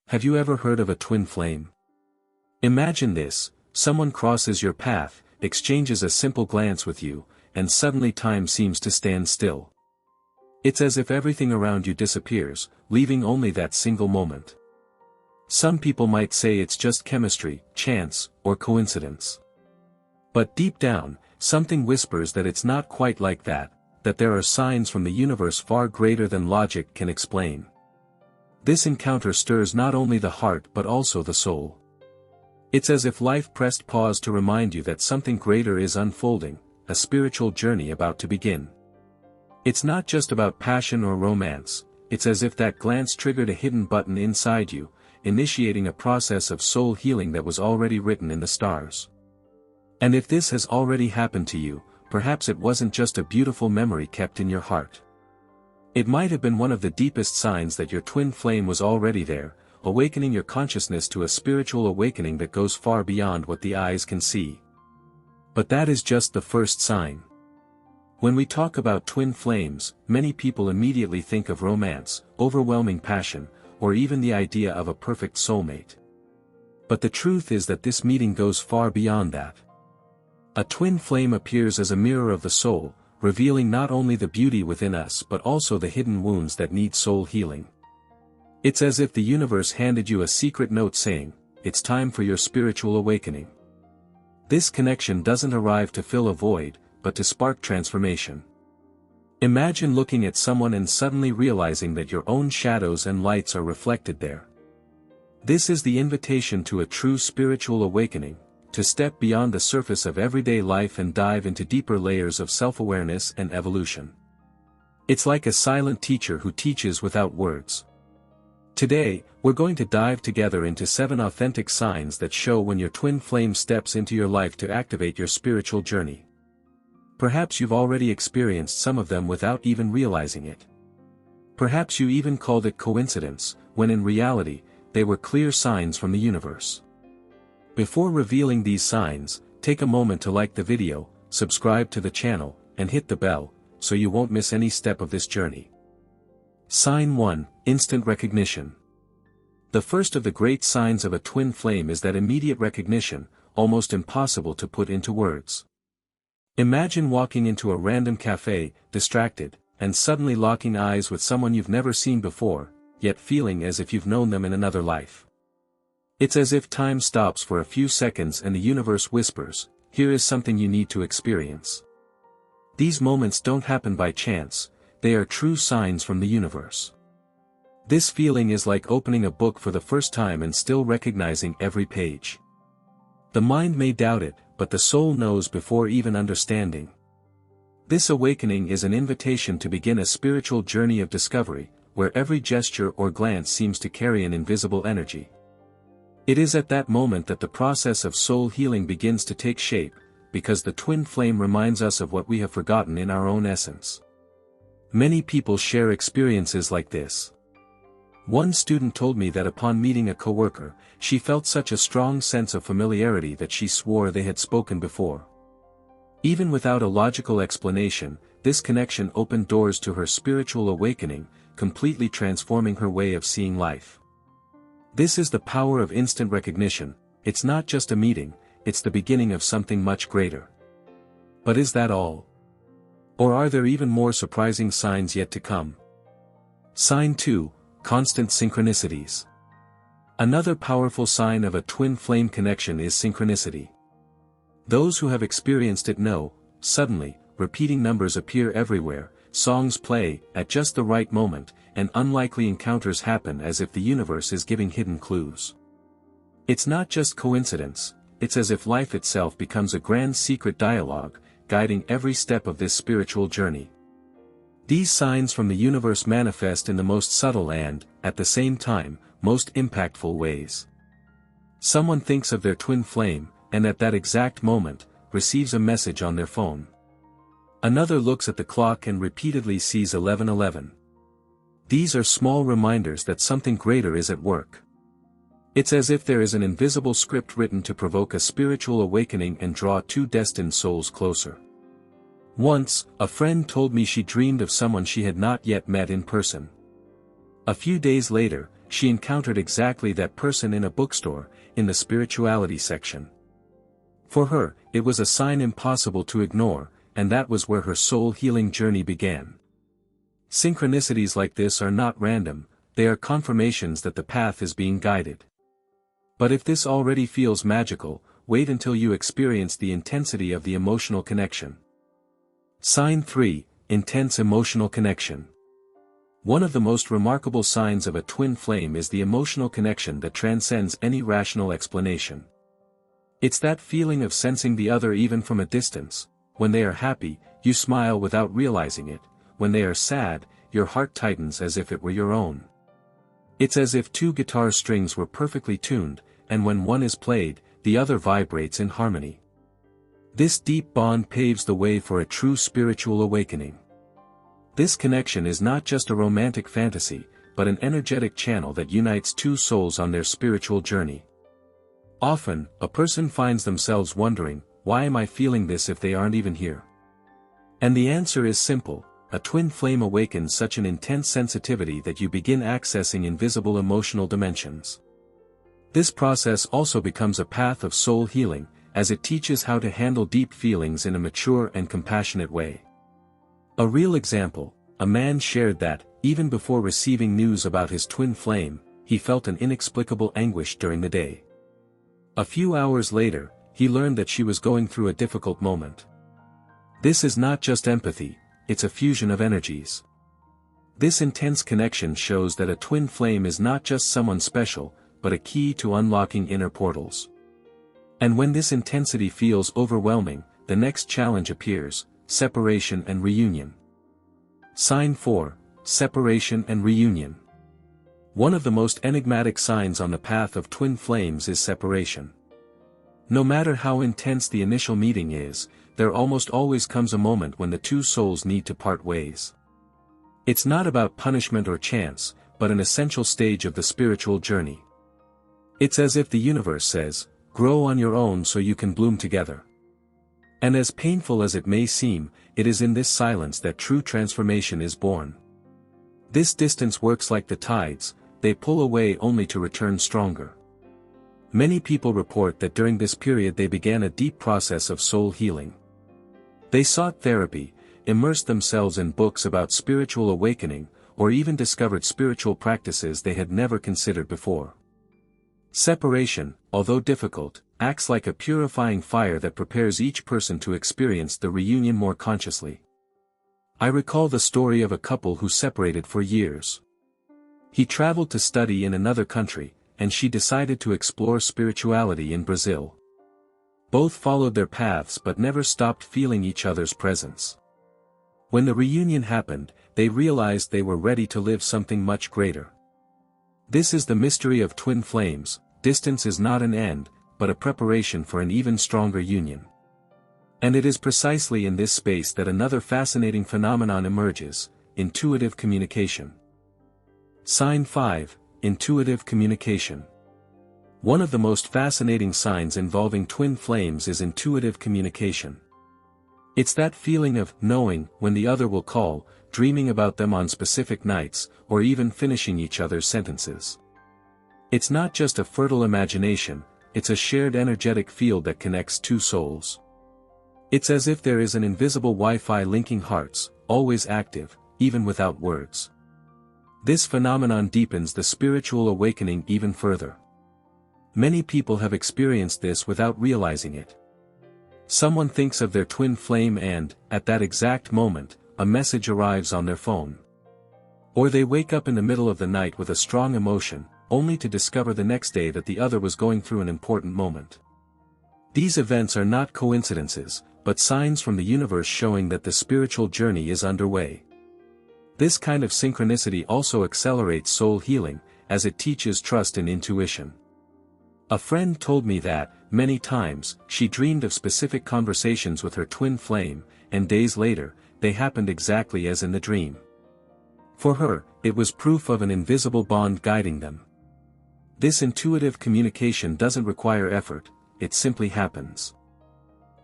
Have you ever heard of a twin flame? Imagine this: someone crosses your path, exchanges a simple glance with you, and suddenly time seems to stand still. It's as if everything around you disappears, leaving only that single moment. Some people might say it's just chemistry, chance, or coincidence. But deep down, something whispers that it's not quite like that, that there are signs from the universe far greater than logic can explain. This encounter stirs not only the heart but also the soul. It's as if life pressed pause to remind you that something greater is unfolding, a spiritual journey about to begin. It's not just about passion or romance, it's as if that glance triggered a hidden button inside you, initiating a process of soul healing that was already written in the stars. And if this has already happened to you, perhaps it wasn't just a beautiful memory kept in your heart. It might have been one of the deepest signs that your twin flame was already there, awakening your consciousness to a spiritual awakening that goes far beyond what the eyes can see. But that is just the first sign. When we talk about twin flames, many people immediately think of romance, overwhelming passion, or even the idea of a perfect soulmate. But the truth is that this meeting goes far beyond that. A twin flame appears as a mirror of the soul, revealing not only the beauty within us but also the hidden wounds that need soul healing. It's as if the universe handed you a secret note saying, "It's time for your spiritual awakening." This connection doesn't arrive to fill a void, but to spark transformation. Imagine looking at someone and suddenly realizing that your own shadows and lights are reflected there. This is the invitation to a true spiritual awakening, to step beyond the surface of everyday life and dive into deeper layers of self-awareness and evolution. It's like a silent teacher who teaches without words. Today, we're going to dive together into 7 authentic signs that show when your twin flame steps into your life to activate your spiritual journey. Perhaps you've already experienced some of them without even realizing it. Perhaps you even called it coincidence, when in reality, they were clear signs from the universe. Before revealing these signs, take a moment to like the video, subscribe to the channel, and hit the bell, so you won't miss any step of this journey. Sign 1: Instant recognition. The first of the great signs of a twin flame is that immediate recognition, almost impossible to put into words. Imagine walking into a random cafe, distracted, and suddenly locking eyes with someone you've never seen before, yet feeling as if you've known them in another life. It's as if time stops for a few seconds and the universe whispers, "Here is something you need to experience." These moments don't happen by chance, they are true signs from the universe. This feeling is like opening a book for the first time and still recognizing every page. The mind may doubt it, but the soul knows before even understanding. This awakening is an invitation to begin a spiritual journey of discovery, where every gesture or glance seems to carry an invisible energy. It is at that moment that the process of soul healing begins to take shape, because the twin flame reminds us of what we have forgotten in our own essence. Many people share experiences like this. One student told me that upon meeting a coworker, she felt such a strong sense of familiarity that she swore they had spoken before. Even without a logical explanation, this connection opened doors to her spiritual awakening, completely transforming her way of seeing life. This is the power of instant recognition. It's not just a meeting, it's the beginning of something much greater. But is that all? Or are there even more surprising signs yet to come? Sign 2: Constant synchronicities. Another powerful sign of a twin flame connection is synchronicity. Those who have experienced it know, suddenly, repeating numbers appear everywhere, songs play, at just the right moment, and unlikely encounters happen as if the universe is giving hidden clues. It's not just coincidence, it's as if life itself becomes a grand secret dialogue, guiding every step of this spiritual journey. These signs from the universe manifest in the most subtle and, at the same time, most impactful ways. Someone thinks of their twin flame, and at that exact moment, receives a message on their phone. Another looks at the clock and repeatedly sees 11:11. These are small reminders that something greater is at work. It's as if there is an invisible script written to provoke a spiritual awakening and draw two destined souls closer. Once, a friend told me she dreamed of someone she had not yet met in person. A few days later, she encountered exactly that person in a bookstore, in the spirituality section. For her, it was a sign impossible to ignore, and that was where her soul-healing journey began. Synchronicities like this are not random, they are confirmations that the path is being guided. But if this already feels magical, wait until you experience the intensity of the emotional connection. Sign 3, Intense Emotional Connection. One of the most remarkable signs of a twin flame is the emotional connection that transcends any rational explanation. It's that feeling of sensing the other even from a distance. When they are happy, you smile without realizing it. When they are sad, your heart tightens as if it were your own. It's as if two guitar strings were perfectly tuned, and when one is played, the other vibrates in harmony. This deep bond paves the way for a true spiritual awakening. This connection is not just a romantic fantasy, but an energetic channel that unites two souls on their spiritual journey. Often, a person finds themselves wondering, why am I feeling this if they aren't even here? And the answer is simple, a twin flame awakens such an intense sensitivity that you begin accessing invisible emotional dimensions. This process also becomes a path of soul healing, as it teaches how to handle deep feelings in a mature and compassionate way. A real example, a man shared that, even before receiving news about his twin flame, he felt an inexplicable anguish during the day. A few hours later, he learned that she was going through a difficult moment. This is not just empathy, it's a fusion of energies. This intense connection shows that a twin flame is not just someone special, but a key to unlocking inner portals. And when this intensity feels overwhelming, the next challenge appears, separation and reunion. Sign 4, Separation and Reunion. One of the most enigmatic signs on the path of twin flames is separation. No matter how intense the initial meeting is, there almost always comes a moment when the two souls need to part ways. It's not about punishment or chance, but an essential stage of the spiritual journey. It's as if the universe says, grow on your own so you can bloom together. And as painful as it may seem, it is in this silence that true transformation is born. This distance works like the tides, they pull away only to return stronger. Many people report that during this period they began a deep process of soul healing. They sought therapy, immersed themselves in books about spiritual awakening, or even discovered spiritual practices they had never considered before. Separation, although difficult, acts like a purifying fire that prepares each person to experience the reunion more consciously. I recall the story of a couple who separated for years. He traveled to study in another country, and she decided to explore spirituality in Brazil. Both followed their paths but never stopped feeling each other's presence. When the reunion happened, they realized they were ready to live something much greater. This is the mystery of twin flames. Distance is not an end, but a preparation for an even stronger union. And it is precisely in this space that another fascinating phenomenon emerges, intuitive communication. Sign 5, Intuitive Communication. One of the most fascinating signs involving twin flames is intuitive communication. It's that feeling of knowing when the other will call, dreaming about them on specific nights, or even finishing each other's sentences. It's not just a fertile imagination, it's a shared energetic field that connects two souls. It's as if there is an invisible Wi-Fi linking hearts, always active, even without words. This phenomenon deepens the spiritual awakening even further. Many people have experienced this without realizing it. Someone thinks of their twin flame and, at that exact moment, a message arrives on their phone. Or they wake up in the middle of the night with a strong emotion, only to discover the next day that the other was going through an important moment. These events are not coincidences, but signs from the universe showing that the spiritual journey is underway. This kind of synchronicity also accelerates soul healing, as it teaches trust in intuition. A friend told me that, many times, she dreamed of specific conversations with her twin flame, and days later, they happened exactly as in the dream. For her, it was proof of an invisible bond guiding them. This intuitive communication doesn't require effort, it simply happens.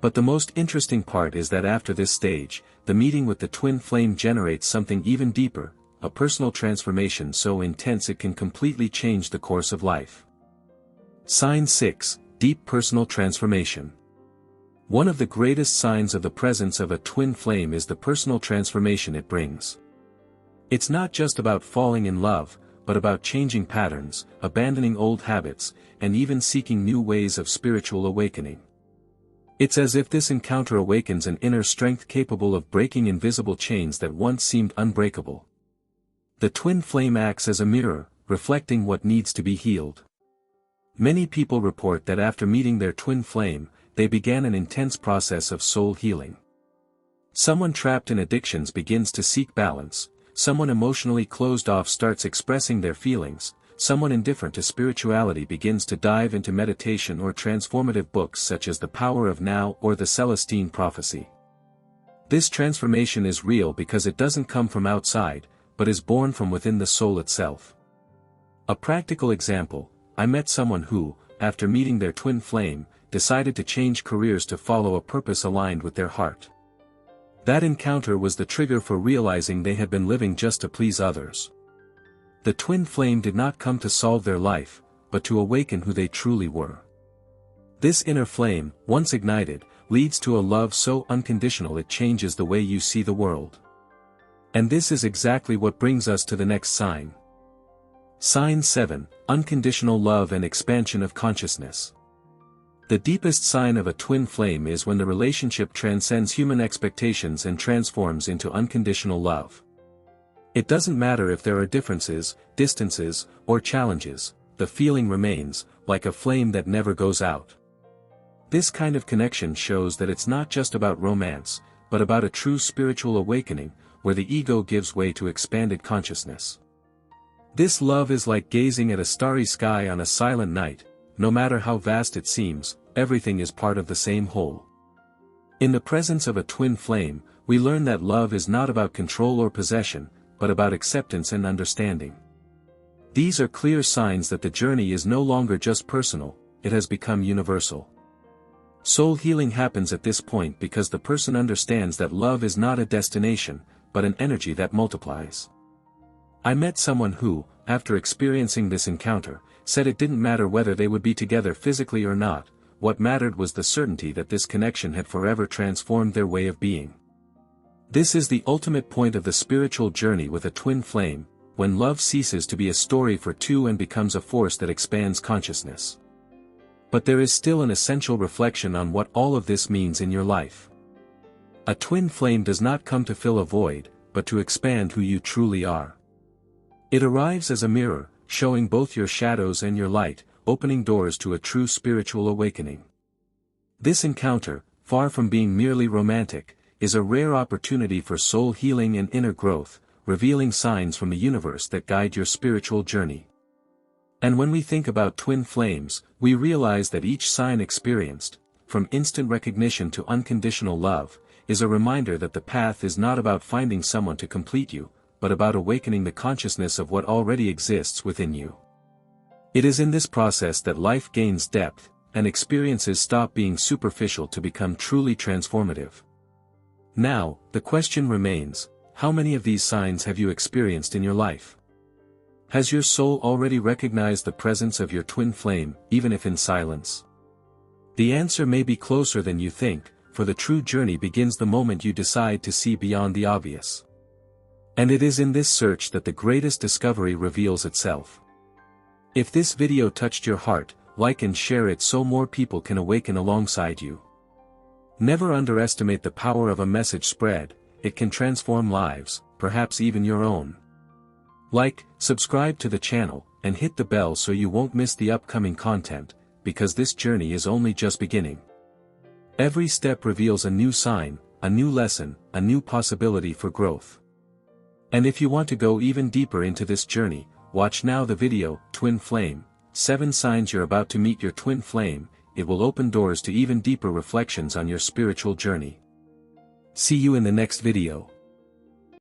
But the most interesting part is that after this stage, the meeting with the twin flame generates something even deeper, a personal transformation so intense it can completely change the course of life. Sign 6, Deep Personal Transformation. One of the greatest signs of the presence of a twin flame is the personal transformation it brings. It's not just about falling in love, but about changing patterns, abandoning old habits, and even seeking new ways of spiritual awakening. It's as if this encounter awakens an inner strength capable of breaking invisible chains that once seemed unbreakable. The twin flame acts as a mirror, reflecting what needs to be healed. Many people report that after meeting their twin flame, they began an intense process of soul healing. Someone trapped in addictions begins to seek balance, someone emotionally closed off starts expressing their feelings, someone indifferent to spirituality begins to dive into meditation or transformative books such as The Power of Now or the Celestine Prophecy. This transformation is real because it doesn't come from outside, but is born from within the soul itself. A practical example, I met someone who, after meeting their twin flame, decided to change careers to follow a purpose aligned with their heart. That encounter was the trigger for realizing they had been living just to please others. The twin flame did not come to solve their life, but to awaken who they truly were. This inner flame, once ignited, leads to a love so unconditional it changes the way you see the world. And this is exactly what brings us to the next sign. Sign 7, Unconditional Love and Expansion of Consciousness. The deepest sign of a twin flame is when the relationship transcends human expectations and transforms into unconditional love. It doesn't matter if there are differences, distances, or challenges, the feeling remains, like a flame that never goes out. This kind of connection shows that it's not just about romance, but about a true spiritual awakening, where the ego gives way to expanded consciousness. This love is like gazing at a starry sky on a silent night. No matter how vast it seems, everything is part of the same whole. In the presence of a twin flame, we learn that love is not about control or possession, but about acceptance and understanding. These are clear signs that the journey is no longer just personal, it has become universal. Soul healing happens at this point because the person understands that love is not a destination, but an energy that multiplies. I met someone who, after experiencing this encounter, said it didn't matter whether they would be together physically or not, what mattered was the certainty that this connection had forever transformed their way of being. This is the ultimate point of the spiritual journey with a twin flame, when love ceases to be a story for two and becomes a force that expands consciousness. But there is still an essential reflection on what all of this means in your life. A twin flame does not come to fill a void, but to expand who you truly are. It arrives as a mirror, showing both your shadows and your light, opening doors to a true spiritual awakening. This encounter, far from being merely romantic, is a rare opportunity for soul healing and inner growth, revealing signs from the universe that guide your spiritual journey. And when we think about twin flames, we realize that each sign experienced, from instant recognition to unconditional love, is a reminder that the path is not about finding someone to complete you, but about awakening the consciousness of what already exists within you. It is in this process that life gains depth, and experiences stop being superficial to become truly transformative. Now, the question remains, how many of these signs have you experienced in your life? Has your soul already recognized the presence of your twin flame, even if in silence? The answer may be closer than you think, for the true journey begins the moment you decide to see beyond the obvious. And it is in this search that the greatest discovery reveals itself. If this video touched your heart, like and share it so more people can awaken alongside you. Never underestimate the power of a message spread, it can transform lives, perhaps even your own. Like, subscribe to the channel, and hit the bell so you won't miss the upcoming content, because this journey is only just beginning. Every step reveals a new sign, a new lesson, a new possibility for growth. And if you want to go even deeper into this journey, watch now the video, Twin Flame, 7 Signs You're About to Meet Your Twin Flame. It will open doors to even deeper reflections on your spiritual journey. See you in the next video.